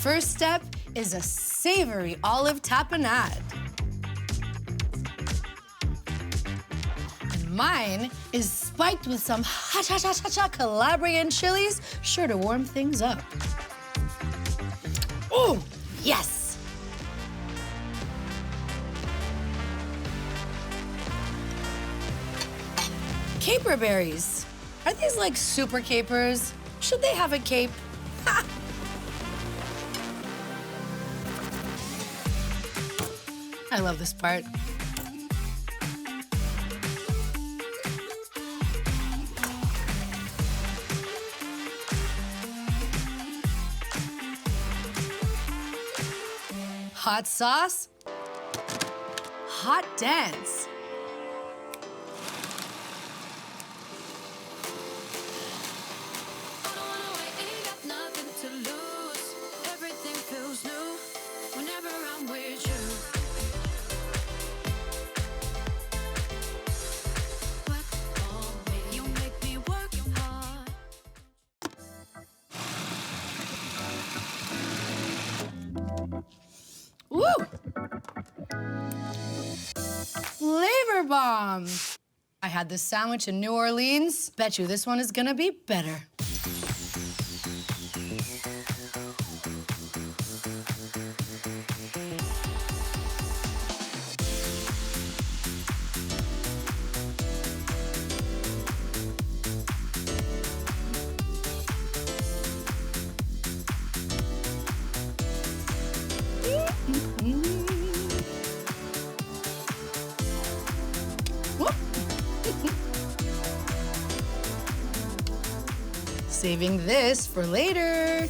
first step is a savory olive tapenade. And mine is spiked with some ha-cha-cha-cha-cha Calabrian chilies, sure to warm things up. Ooh, yes! Caper berries. Are these like super capers? Should they have a cape? Ha! I love this part. Hot sauce, hot dance. Woo! Flavor bomb. I had this sandwich in New Orleans. Bet you this one is gonna be better. Saving this for later.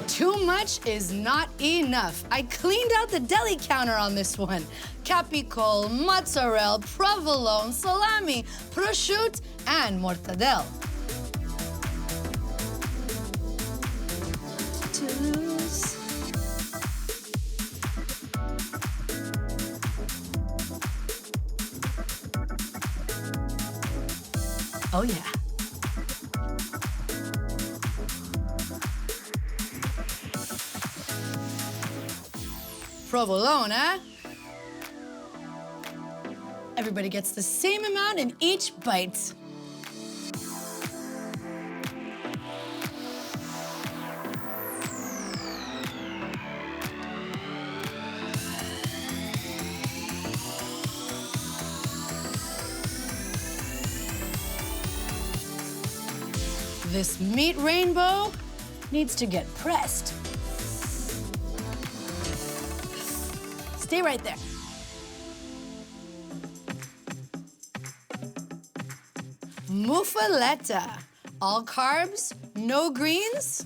Too much is not enough. I cleaned out the deli counter on this one. Capicol, mozzarella, provolone, salami, prosciutto, and mortadella. Oh, yeah. Provolone, eh? Everybody gets the same amount in each bite. This meat rainbow needs to get pressed. Stay right there. Muffuletta. All carbs, no greens.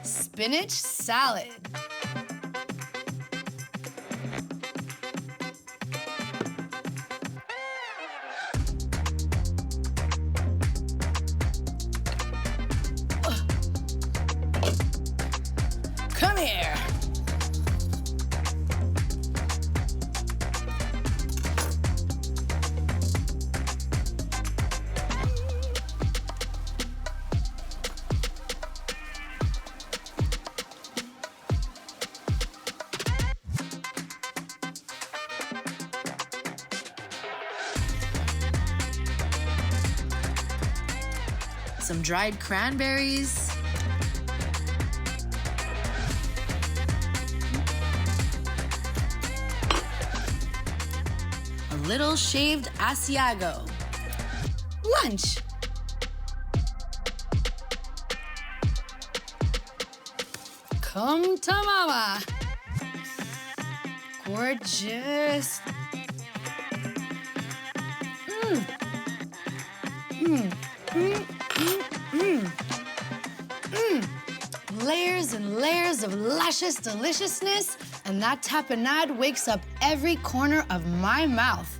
Spinach salad. Come here. Some dried cranberries. A little shaved Asiago. Lunch. Come to mama. Gorgeous. Layers and layers of luscious deliciousness, and that tapenade wakes up every corner of my mouth.